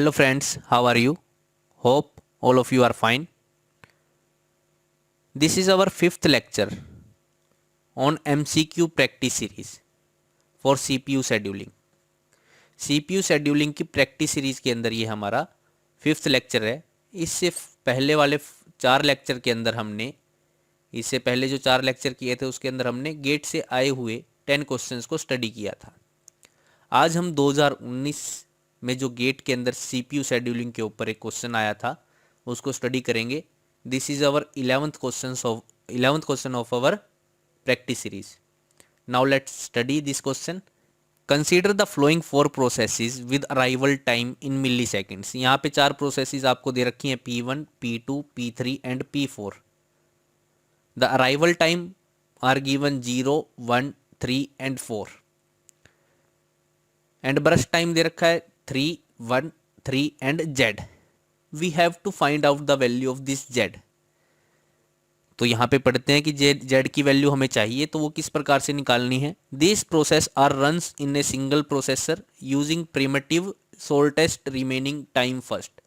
Hello friends, how are you? Hope all of you are fine. This is our fifth lecture on MCQ practice series for CPU scheduling. CPU scheduling की practice series के अंदर ये हमारा fifth lecture है। इससे पहले वाले चार लेक्चर के अंदर हमने इससे पहले जो चार लेक्चर किए थे उसके अंदर हमने गेट से आए हुए 10 क्वेश्चंस को स्टडी किया था। आज हम 2019 में जो गेट के अंदर CPU शेड्यूलिंग के ऊपर एक क्वेश्चन आया था उसको स्टडी करेंगे। This is our 11th question of our practice series. Now let's study this question. Consider the following 4 processes with arrival time in milliseconds. यहाँ पे 4 प्रोसेसेस आपको दे रखी हैं P1, P2, P3 and P4। The arrival time are given 0, 1, 3 and 4 and burst time दे रखा है 3, 1, 3 and Z। We have to find out the value of this Z। तो यहाँ पे पढ़ते हैं कि Z की वैल्यू हमें चाहिए, तो वो किस प्रकार से निकालनी है। This process are runs in a single processor using primitive shortest remaining time first.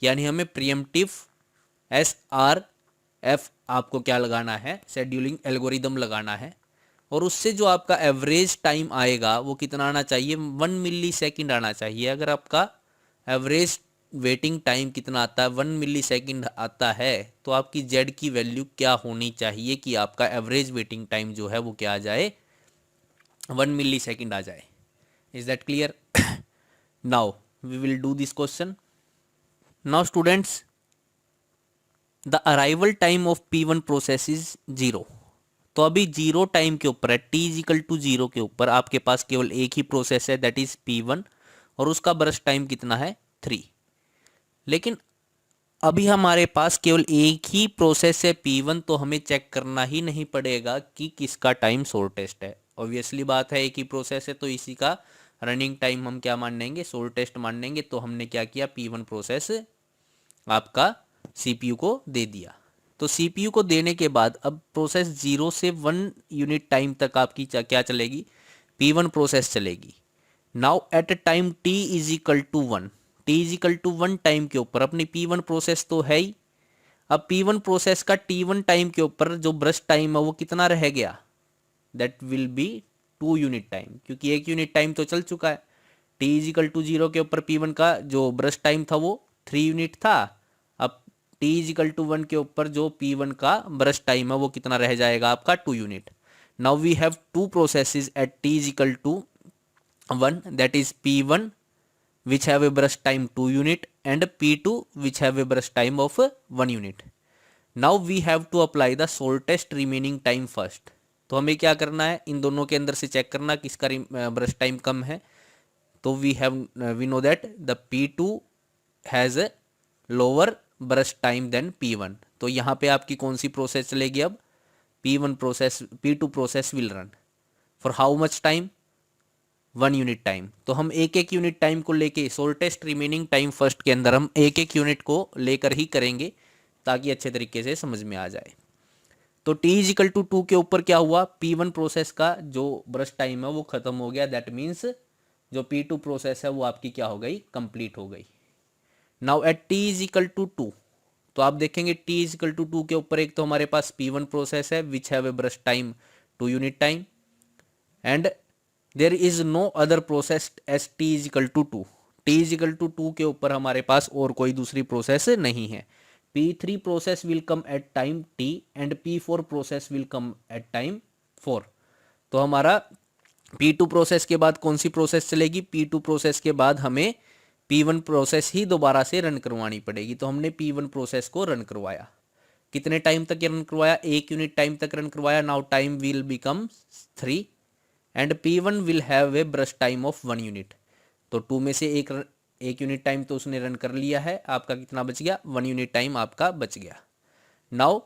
यानी हमें प्रीएम्प्टिव SRF आपको क्या लगाना है, शेड्यूलिंग एल्गोरिदम लगाना है, और उससे जो आपका एवरेज टाइम आएगा वो कितना आना चाहिए, 1 मिली सेकेंड आना चाहिए। अगर आपका एवरेज वेटिंग टाइम कितना आता है, 1 मिली सेकेंड आता है, तो आपकी Z की वैल्यू क्या होनी चाहिए कि आपका एवरेज वेटिंग टाइम जो है वो क्या आ जाए, 1 मिली सेकेंड आ जाए। Is that clear? Now we will do this question. Now students, the arrival time of P1 process is 0। तो अभी 0 टाइम के ऊपर है, T=0 के ऊपर आपके पास केवल एक ही प्रोसेस है, दैट इज P1, और उसका बर्स्ट टाइम कितना है, 3। लेकिन अभी हमारे पास केवल एक ही प्रोसेस है P1, तो हमें चेक करना ही नहीं पड़ेगा कि किसका टाइम शॉर्टेस्ट है। ऑब्वियसली बात है, एक ही प्रोसेस है तो इसी का रनिंग टाइम हम क्या मान लेंगे, शॉर्टेस्ट मान लेंगे। तो हमने क्या किया, P1 प्रोसेस आपका CPU को दे दिया। तो CPU को देने के बाद अब प्रोसेस 0 से 1 यूनिट टाइम तक आपकी क्या चलेगी, P1 प्रोसेस चलेगी। Now at time T=1, T=1 time के ऊपर अपनी P1 प्रोसेस तो है ही। अब P1 प्रोसेस का T1 टाइम के ऊपर जो ब्रश टाइम है वो कितना रह गया, that will be 2 unit time, क्योंकि 1 यूनिट टाइम तो चल चुका है। T=0 के ऊपर P1 का जो ब्रश टाइम था वो 3 यूनिट था। अब T=1 के ऊपर जो P1 का ब्रश टाइम है वो कितना रह जाएगा, आपका 2 unit. Now we have 2 processes at T=1, that is P1 which have a brush time 2 unit and P2 which have a brush time of 1 unit. Now we have to apply the shortest remaining time first. तो हमें क्या करना है, इन दोनों के अंदर से check करना किसका ब्रश टाइम कम है। तो we know that the P2 has a lower brush time than P1। तो यहाँ पे आपकी कौन सी प्रोसेस चलेगी, अब P2 process will run for how much time, 1 unit time. तो हम एक एक यूनिट टाइम को लेके शॉर्टेस्ट रिमेनिंग टाइम फर्स्ट के अंदर हम एक एक यूनिट को लेकर ही करेंगे ताकि अच्छे तरीके से समझ में आ जाए। तो T=2 के ऊपर क्या हुआ, P1 प्रोसेस का जो ब्रश टाइम है वो खत्म हो गया, दैट मीन्स जो P2 प्रोसेस है वो आपकी क्या हो गई, कंप्लीट हो गई। नाउ एट T=2, तो आप देखेंगे T=2 के ऊपर एक तो हमारे पास P1 प्रोसेस है which have a burst time 2 unit time and there is no other process as T=2। T=2 के ऊपर हमारे पास और कोई दूसरी प्रोसेस नहीं है। P3 process will come at time T and P4 process will come at time 4। तो हमारा P2 प्रोसेस के बाद कौन सी प्रोसेस चलेगी, P2 प्रोसेस के बाद हमें P1 प्रोसेस ही दोबारा से रन करवानी पड़ेगी। तो हमने P1 प्रोसेस को रन करवाया, कितने टाइम तक रन करवाया, 1 यूनिट टाइम तक रन करवाया। Now time will become 3 and P1 will have a burst time of 1 unit. तो 2 में से एक यूनिट टाइम तो उसने रन कर लिया है, आपका कितना बच गया, 1 यूनिट टाइम आपका बच गया। Now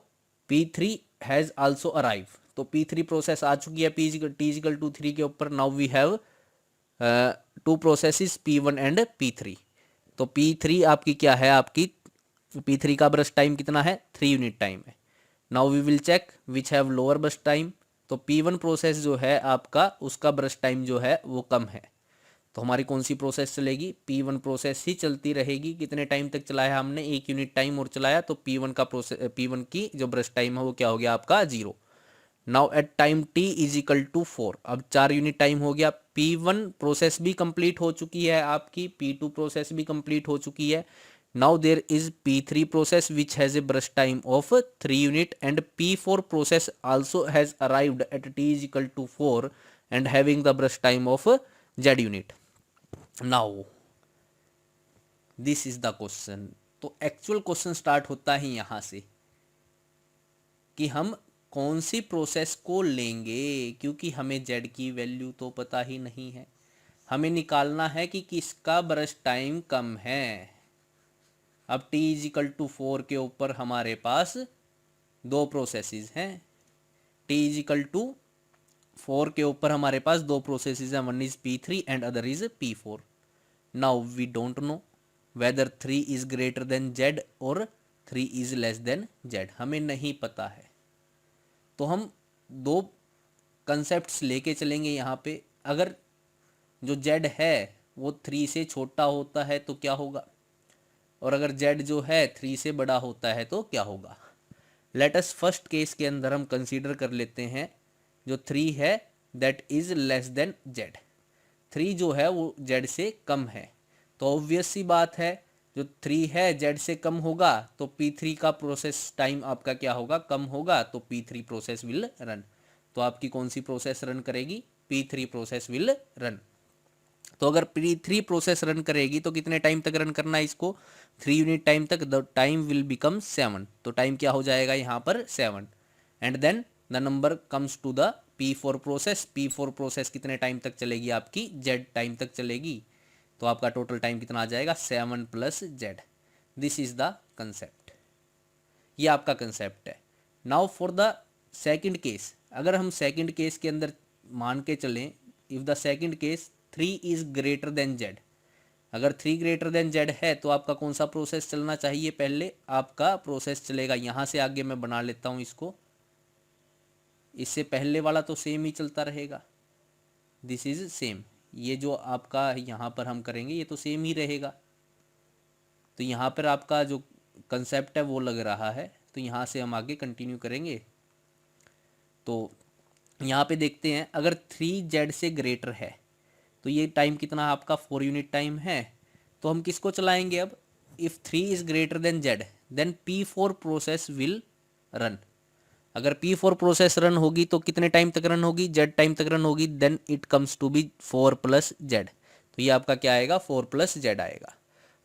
P3 has also arrive, तो P3 प्रोसेस आ चुकी है T=3 के ऊपर। Now we have 2 processes P1 and P3। तो P3 आपकी क्या है, आपकी P3 का ब्रश टाइम कितना है, 3 यूनिट टाइम है। Now we will check which have lower burst time. तो P1 प्रोसेस जो है आपका उसका ब्रश टाइम जो है वो कम है, तो हमारी कौन सी प्रोसेस चलेगी, P1 प्रोसेस ही चलती रहेगी। कितने टाइम तक चलाया हमने, 1 यूनिट टाइम और चलाया, तो P1 की जो ब्रश टाइम है वो क्या हो गया आपका 0। Now at time t is equal to 4, अब 4 यूनिट टाइम हो गया। P1 प्रोसेस भी कंप्लीट हो चुकी है आपकी, P2 प्रोसेस भी कंप्लीट हो चुकी है। Now there is P3 process which has a burst time of 3 unit and P4 process also has arrived at t is equal to 4 and having the burst time of z unit. Now this is the question. तो actual question start होता है यहां से कि हम कौन सी process को लेंगे, क्योंकि हमें z की वैल्यू तो पता ही नहीं है। हमें निकालना है कि किसका ब्रश टाइम कम है। अब t इज इक्वल टू 4 के ऊपर हमारे पास दो प्रोसेसेस हैं। t इज इक्वल टू 4 के ऊपर हमारे पास दो प्रोसेसेस हैं, one is P3 and other is P4। Now we don't know whether 3 is greater than z और 3 इज लेस देन z, हमें नहीं पता है। तो हम दो कंसेप्ट्स लेके चलेंगे यहाँ पे। अगर जो z है वो 3 से छोटा होता है तो क्या होगा, और अगर z जो है 3 से बड़ा होता है तो क्या होगा। लेट अस फर्स्ट केस के अंदर हम कंसीडर कर लेते हैं जो 3 है that is less than z। 3 जो है वो z से कम है, तो ऑब्वियस सी बात है जो 3 है z से कम होगा तो P3 का प्रोसेस टाइम आपका क्या होगा, कम होगा, तो P3 प्रोसेस विल रन। तो आपकी कौन सी प्रोसेस रन करेगी, P3 प्रोसेस विल रन। तो अगर P3 प्रोसेस रन करेगी तो कितने टाइम तक रन करना है इसको, 3 यूनिट टाइम तक। द टाइम विल बिकम 7, तो टाइम क्या हो जाएगा यहाँ पर 7। And then the number comes to the P4 process. P4 process कितने टाइम तक चलेगी आपकी, z टाइम तक चलेगी, तो आपका टोटल टाइम कितना आ जाएगा 7 plus z। This is the concept, ये आपका कंसेप्ट है। Now for the second case, अगर हम सेकंड केस के अंदर मान के चलें, if the second case 3 is greater than z, अगर 3 ग्रेटर देन z है तो आपका कौन सा प्रोसेस चलना चाहिए, पहले आपका प्रोसेस चलेगा, यहाँ से आगे मैं बना लेता हूँ इसको, इससे पहले वाला तो सेम ही चलता रहेगा, दिस इज सेम। ये जो आपका यहाँ पर हम करेंगे ये तो सेम ही रहेगा। तो यहाँ पर आपका जो कंसेप्ट है वो लग रहा है, तो यहाँ से हम आगे कंटिन्यू करेंगे। तो यहाँ पे देखते हैं अगर 3z से ग्रेटर है तो ये टाइम कितना आपका 4 यूनिट टाइम है, तो हम किसको चलाएंगे अब, if 3 is greater than z then P4 process will run. अगर P4 प्रोसेस रन होगी तो कितने टाइम तक रन होगी, z टाइम तक रन होगी, then it comes to be 4 plus z। तो ये आपका क्या आएगा 4 प्लस z आएगा।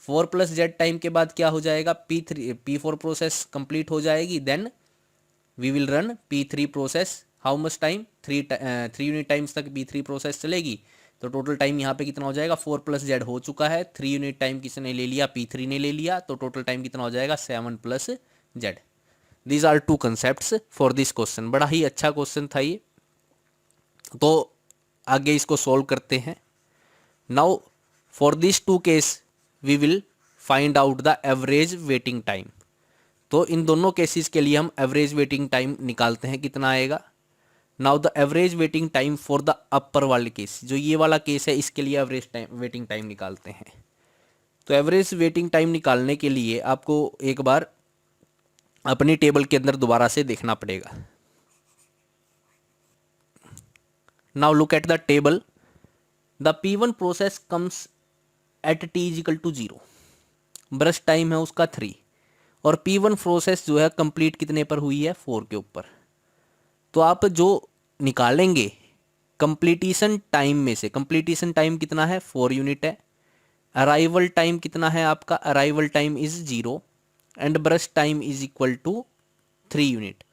4 प्लस z टाइम के बाद क्या हो जाएगा, P4 प्रोसेस कंप्लीट हो जाएगी, then we will run P3 process. How much time, 3 unit times तक P3 प्रोसेस चलेगी। तो टोटल टाइम यहाँ पे कितना हो जाएगा, 4 प्लस z हो चुका है, 3 यूनिट टाइम किसने ले लिया, P3 ने ले लिया, तो टोटल टाइम कितना हो जाएगा 7 plus z। These are two concepts for this question. बड़ा ही अच्छा क्वेश्चन था ये, तो आगे इसको सॉल्व करते हैं। Now for this two case we will find out the average waiting time. तो इन दोनों केसेस के लिए हम एवरेज वेटिंग टाइम निकालते हैं, कितना आएगा। Now the average waiting time for the upper वाले केस, जो ये वाला केस है इसके लिए एवरेज टाइम वेटिंग टाइम निकालते हैं। तो एवरेज वेटिंग टाइम निकालने के लिए आपको एक बार अपनी टेबल के अंदर दोबारा से देखना पड़ेगा। Now look at the table, द P1 process comes at t is equal to 0, burst time है उसका 3, और P1 प्रोसेस जो है कंप्लीट कितने पर हुई है, 4 के ऊपर। तो आप जो निकालेंगे कंप्लीटेशन टाइम में से, कंप्लीटेशन टाइम कितना है 4 यूनिट है, अराइवल टाइम कितना है आपका, arrival time is 0 and burst time is equal to 3 unit.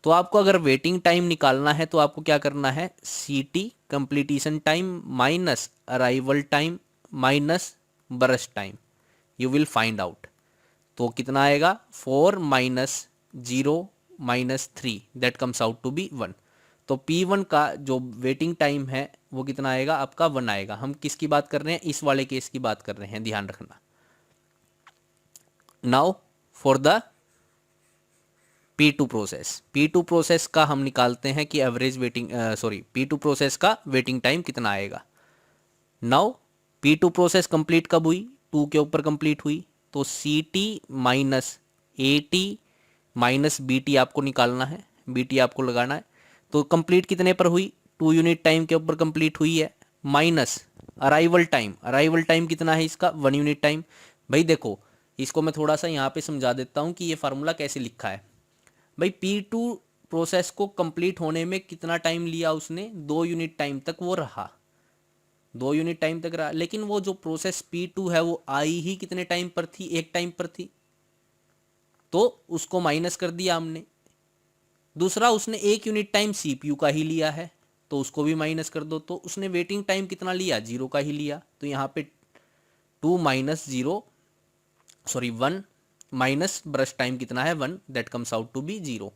तो आपको अगर वेटिंग टाइम निकालना है तो आपको क्या करना है, CT completion time minus arrival time minus burst time, you will find out. तो कितना आएगा 4 minus 0 minus 3 that comes out to be 1। तो P1 का जो वेटिंग टाइम है वो कितना आएगा आपका 1 आएगा। हम किसकी बात कर रहे हैं, इस वाले केस की बात कर रहे हैं, ध्यान रखना। Now for the P2 process, P2 process का हम निकालते हैं कि एवरेज वेटिंग P2 प्रोसेस का वेटिंग टाइम कितना आएगा। नाउ P2 प्रोसेस कंप्लीट कब हुई, 2 के ऊपर कंप्लीट हुई, तो CT minus AT minus BT आपको निकालना है, BT आपको लगाना है। तो कंप्लीट कितने पर हुई, 2 यूनिट टाइम के ऊपर कंप्लीट हुई है, minus arrival time, arrival time कितना है इसका, 1 यूनिट टाइम। भाई देखो इसको मैं थोड़ा सा यहाँ पे समझा देता हूँ कि ये फार्मूला कैसे लिखा है। भाई P2 प्रोसेस को कंप्लीट होने में कितना टाइम लिया उसने, 2 यूनिट टाइम तक वो रहा, 2 यूनिट टाइम तक रहा, लेकिन वो जो प्रोसेस P2 है वो आई ही कितने टाइम पर थी, 1 टाइम पर थी, तो उसको माइनस कर दिया हमने। दूसरा उसने 1 यूनिट टाइम CPU का ही लिया है, तो उसको भी माइनस कर दो। तो उसने वेटिंग टाइम कितना लिया, 0 का ही लिया, तो यहाँ पे 2 minus 0 sorry 1 minus burst time कितना है 1, that comes out to be 0,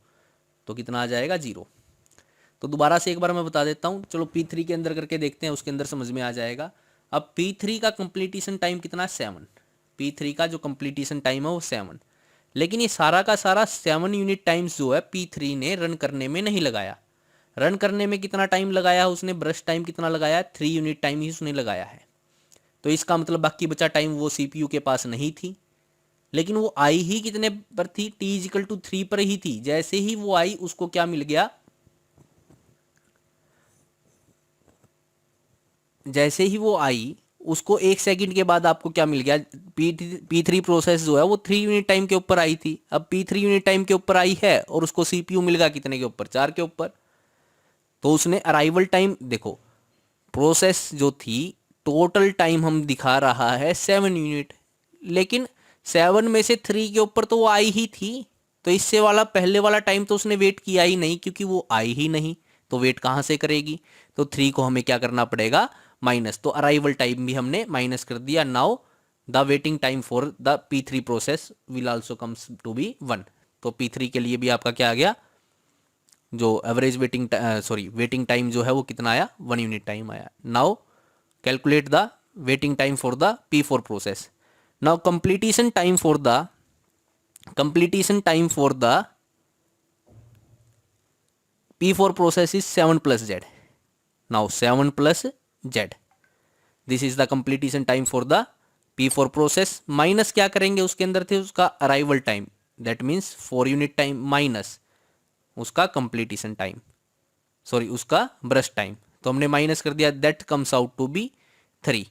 तो कितना आ जाएगा 0। तो दोबारा से एक बार मैं बता देता हूँ, चलो P3 के अंदर करके देखते हैं, उसके अंदर समझ में आ जाएगा। अब P3 का कंप्लीटेशन टाइम कितना है 7, P3 का जो कंप्लीटेशन टाइम है वो 7, लेकिन ये सारा का सारा 7 यूनिट टाइम्स जो है P3 ने रन करने में नहीं लगाया। रन करने में कितना टाइम लगाया उसने, ब्रश टाइम कितना लगाया, 3 यूनिट टाइम ही उसने लगाया है। तो इसका मतलब बाकी बचा टाइम वो CPU के पास नहीं थी, लेकिन वो आई ही कितने पर थी, T=3 पर ही थी। जैसे ही वो आई उसको क्या मिल गया, जैसे ही वो आई उसको 1 सेकंड के बाद आपको क्या मिल गया, P3 प्रोसेस जो है वो 3 यूनिट टाइम के ऊपर आई थी। अब P3 यूनिट टाइम के ऊपर आई है और उसको CPU मिल गया कितने के ऊपर, 4 के ऊपर। तो उसने अराइवल टाइम देखो, प्रोसेस जो थी टोटल टाइम हम दिखा रहा है 7 यूनिट, लेकिन 7 में से 3 के ऊपर तो वो आई ही थी, तो इससे वाला पहले वाला टाइम तो उसने वेट किया ही नहीं, क्योंकि वो आई ही नहीं, तो वेट कहाँ से करेगी। तो 3 को हमें क्या करना पड़ेगा, माइनस, तो अराइवल टाइम भी हमने माइनस कर दिया। Now the waiting time for the P3 process will also comes to be 1। तो P3 के लिए भी आपका क्या आ गया, जो एवरेज वेटिंग टाइम जो है वो कितना आया, 1 यूनिट टाइम आया। Now calculate the waiting time for the P4 process. Now completion time for the P4 process is 7 plus Z. Now 7 plus Z. This is the completion time for the P4 process. Minus क्या करेंगे, उसके अंदर थे उसका arrival time, that means 4 unit time, minus उसका completion time, sorry उसका burst time, तो हमने माइनस कर दिया, that comes out to be 3।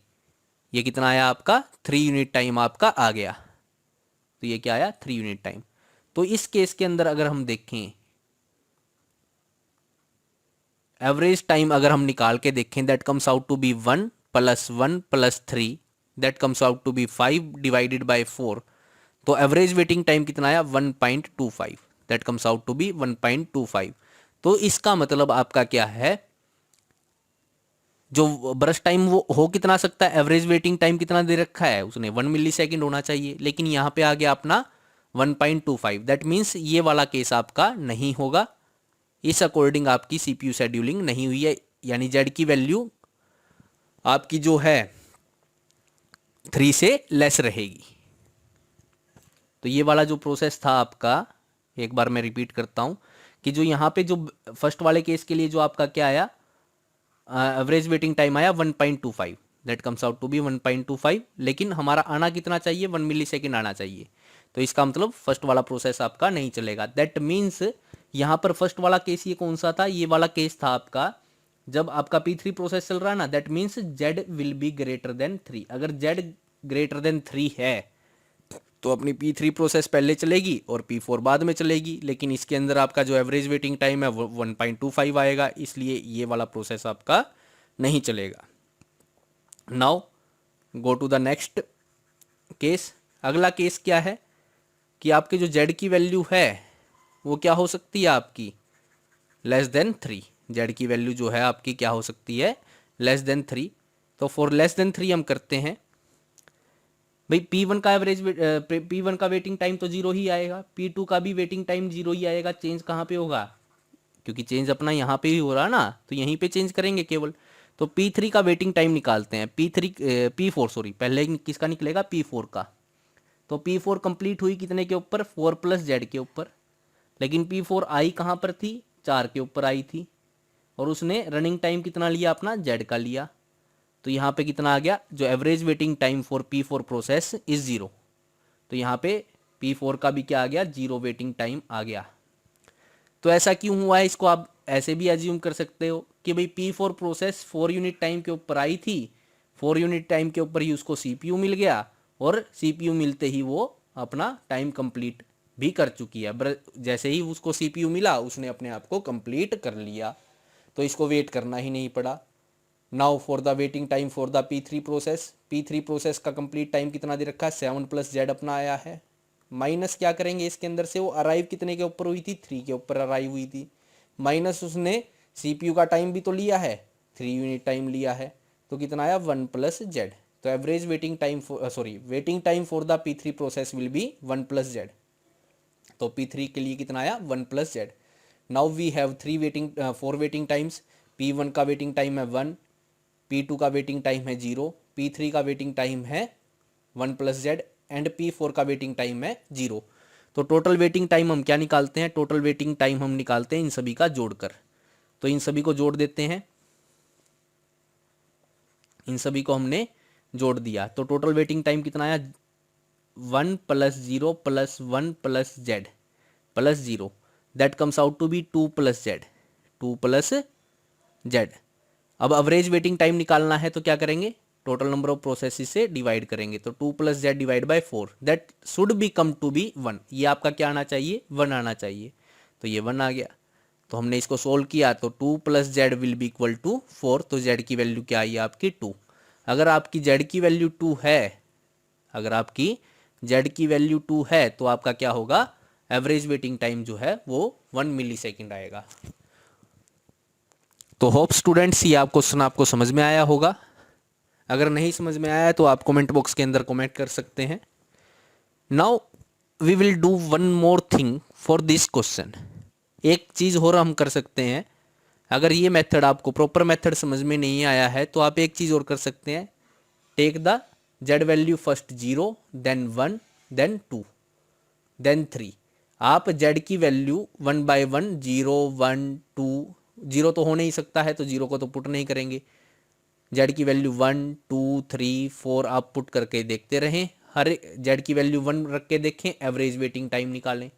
ये कितना आया आपका, 3 यूनिट टाइम आपका आ गया। तो ये क्या आया, 3 यूनिट टाइम। तो इस केस के अंदर अगर हम देखें, एवरेज टाइम अगर हम निकाल के देखें, that comes out to be 1 plus 1 plus 3, that comes out to be 5 divided by 4। तो एवरेज वेटिंग टाइम कितना आया, 1.25, that comes out to be 1.25। तो इसका मतलब आपका क्या है, जो ब्रश टाइम वो हो कितना सकता है, एवरेज वेटिंग टाइम कितना दे रखा है उसने, 1 मिली सेकेंड होना चाहिए, लेकिन यहाँ पे आ गया अपना 1.25, दैट मीन्स ये वाला केस आपका नहीं होगा। इस अकॉर्डिंग आपकी CPU शेड्यूलिंग नहीं हुई है, यानी Z की वैल्यू आपकी जो है 3 से लेस रहेगी। तो ये वाला जो प्रोसेस था आपका, एक बार मैं रिपीट करता हूं कि जो यहाँ पे जो फर्स्ट वाले केस के लिए जो आपका क्या आया, एवरेज वेटिंग टाइम आया 1.25, that comes out to be 1.25, लेकिन हमारा आना कितना चाहिए, 1 मिली सेकेंड आना चाहिए। तो इसका मतलब फर्स्ट वाला प्रोसेस आपका नहीं चलेगा। दैट मीन्स यहाँ पर फर्स्ट वाला केस ये कौन सा था, ये वाला केस था आपका जब आपका P3 प्रोसेस चल रहा है ना, that means Z will be greater than 3। अगर Z ग्रेटर देन 3 है तो अपनी P3 प्रोसेस पहले चलेगी और P4 बाद में चलेगी, लेकिन इसके अंदर आपका जो एवरेज वेटिंग टाइम है वो 1.25 आएगा, इसलिए ये वाला प्रोसेस आपका नहीं चलेगा। Now go to the next case. अगला केस क्या है कि आपके जो Z की वैल्यू है वो क्या हो सकती है आपकी, लेस देन 3। Z की वैल्यू जो है आपकी क्या हो सकती है, लेस देन 3। तो फॉर लेस देन 3 हम करते हैं, भाई P1 का एवरेज P1 का वेटिंग टाइम तो 0 ही आएगा, P2 का भी वेटिंग टाइम 0 ही आएगा। चेंज कहाँ पे होगा, क्योंकि चेंज अपना यहाँ पे ही हो रहा ना, तो यहीं पे चेंज करेंगे केवल। तो P3 का वेटिंग टाइम निकालते हैं, P4 सॉरी, पहले किसका निकलेगा, P4 का। तो P4 कंप्लीट हुई कितने के ऊपर, 4 प्लस Z के ऊपर, लेकिन P4 आई कहाँ पर थी, 4 के ऊपर आई थी, और उसने रनिंग टाइम कितना लिया अपना, Z का लिया। तो यहाँ पे कितना आ गया, जो average waiting time for P4 process is 0, तो यहाँ पे P4 का भी क्या आ गया, 0 वेटिंग टाइम आ गया। तो ऐसा क्यों हुआ है, इसको आप ऐसे भी एज्यूम कर सकते हो कि भाई P4 प्रोसेस 4 यूनिट टाइम के ऊपर आई थी, 4 यूनिट टाइम के ऊपर ही उसको CPU मिल गया, और CPU मिलते ही वो अपना टाइम कंप्लीट भी कर चुकी है। जैसे ही उसको CPU मिला उसने अपने आप को कंप्लीट कर लिया, तो इसको वेट करना ही नहीं पड़ा। Now for the waiting time for the P3 process, P3 process का कंप्लीट टाइम कितना दे रखा है, 7 + Z अपना आया है, माइनस क्या करेंगे इसके अंदर से, वो अराइव कितने के ऊपर हुई थी, 3 के ऊपर अराइव हुई थी, माइनस उसने CPU का टाइम भी तो लिया है, 3 यूनिट टाइम लिया है, तो कितना आया, 1 + Z। तो average waiting time waiting time for the P3 process will be 1 + Z। तो P3 के लिए कितना आया, 1 + Z। Now we have 4 waiting times, P1 का वेटिंग टाइम है 1, P2 का वेटिंग टाइम है 0, P3 का वेटिंग टाइम है 1 + Z एंड P4 का वेटिंग टाइम है 0। तो टोटल वेटिंग टाइम हम क्या निकालते हैं, टोटल वेटिंग टाइम हम निकालते हैं इन सभी का जोड़कर। तो इन सभी को जोड़ देते हैं, इन सभी को हमने जोड़ दिया, तो टोटल वेटिंग टाइम कितना आया, 1 + 0 + 1 + Z + 0, that comes out to be 2 + Z, 2 + Z। अब एवरेज वेटिंग टाइम निकालना है तो क्या करेंगे, टोटल नंबर ऑफ प्रोसेसेस से डिवाइड करेंगे, तो 2 + Z divide by 4, that should be come to be 1, ये आपका क्या आना चाहिए, 1 आना चाहिए, तो ये 1 आ गया। तो हमने इसको सोल्व किया, तो 2 + Z will be equal to 4, तो Z की वैल्यू क्या आई आपकी 2। अगर आपकी Z की वैल्यू 2 है, अगर आपकी Z की वैल्यू 2 है, तो आपका क्या होगा, एवरेज वेटिंग टाइम जो है वो 1 मिलीसेकंड आएगा। तो होप स्टूडेंट्स ये आप क्वेश्चन आपको समझ में आया होगा। अगर नहीं समझ में आया तो आप कमेंट बॉक्स के अंदर कमेंट कर सकते हैं। Now we will do one more thing for this question. एक चीज़ और हम कर सकते हैं, अगर ये मेथड आपको प्रॉपर मेथड समझ में नहीं आया है तो आप एक चीज़ और कर सकते हैं, take the Z value first 0 then 1 then 2 then 3। आप Z की वैल्यू 1 बाय 1, 0 1 2, 0 तो हो नहीं सकता है तो 0 को तो पुट नहीं करेंगे, Z की वैल्यू 1 2 3 4 आप पुट करके देखते रहें, हर Z की वैल्यू 1 रख के देखें, एवरेज वेटिंग टाइम निकालें,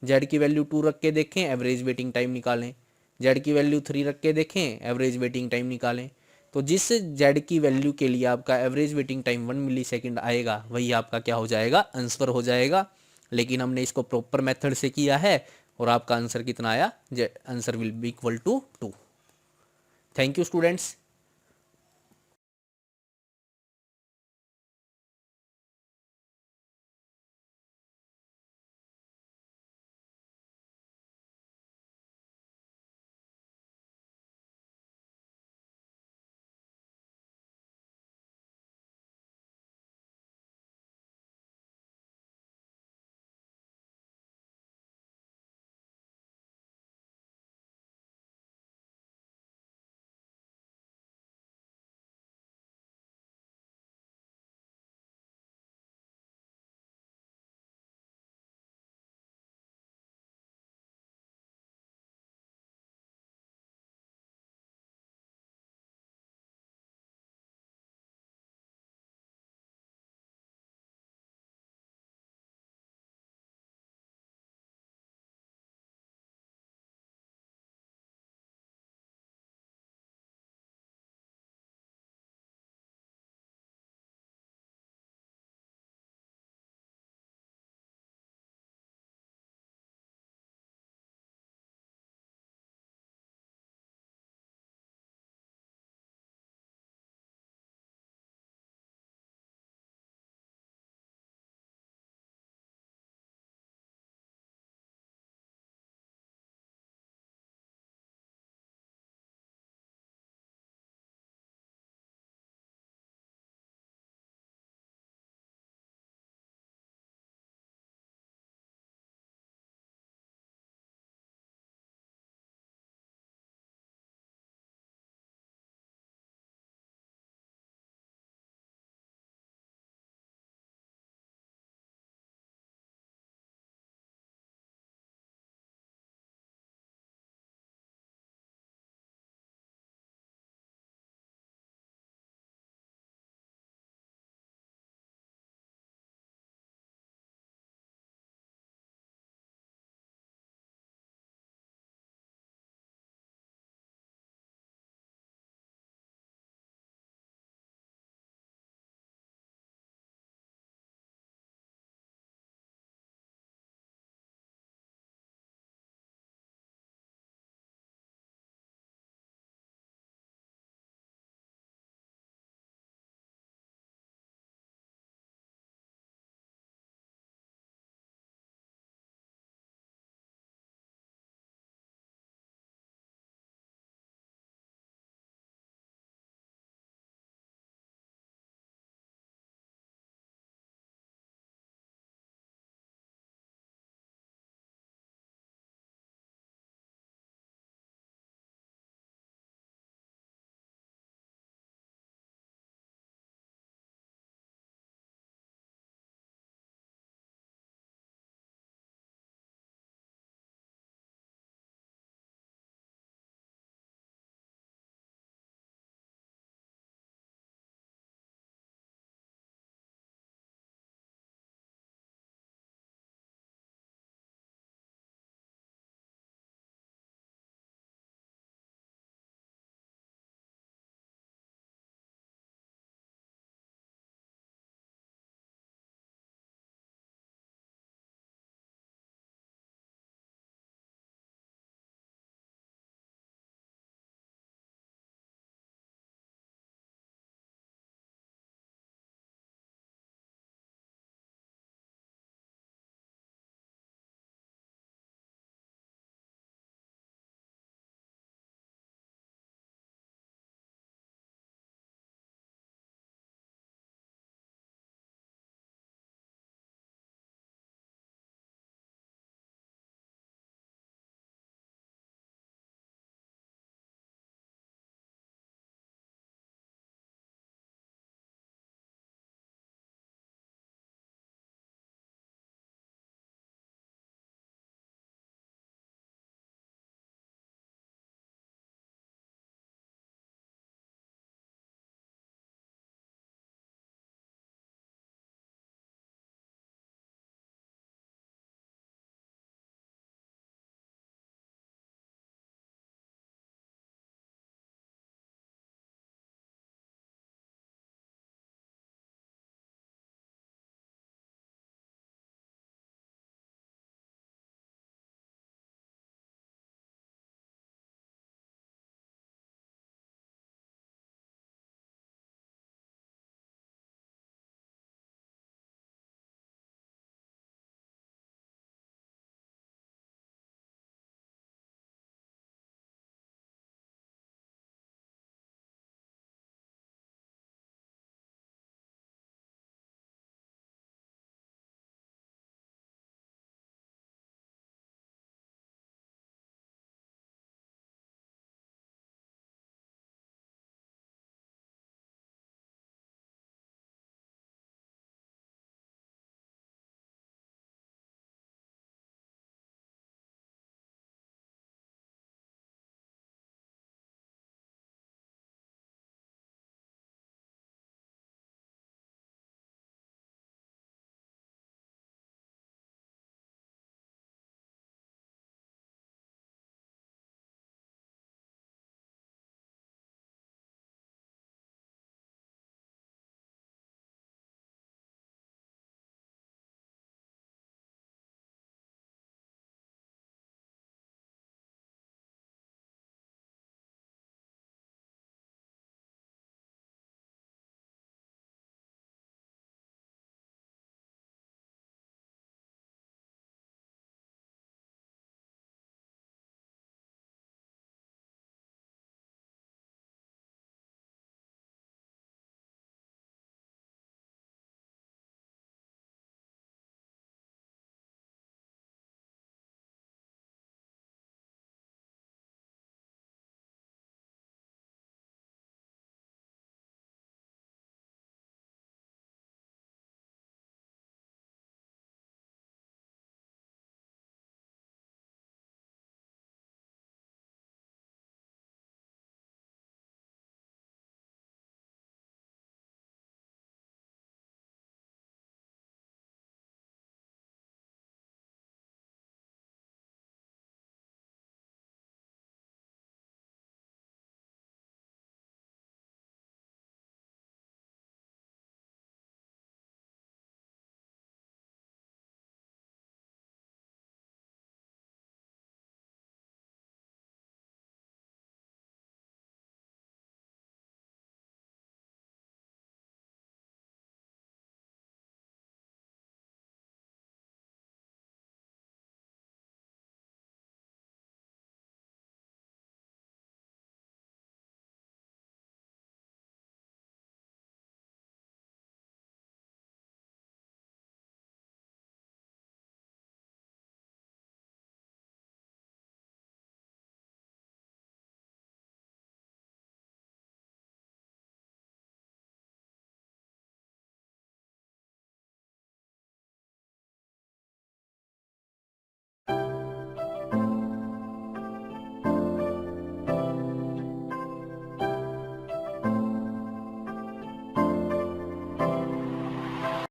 Z की वैल्यू 2 रख के देखें, एवरेज वेटिंग टाइम निकालें, Z की वैल्यू 3 रख के देखें, एवरेज वेटिंग टाइम निकालें। तो जिस Z की वैल्यू के लिए आपका एवरेज वेटिंग टाइम 1 मिलीसेकंड आएगा वही आपका क्या हो जाएगा, आंसर हो जाएगा। लेकिन हमने इसको प्रॉपर मेथड से किया है और आपका आंसर कितना आया, answer will be equal to 2। Thank you students.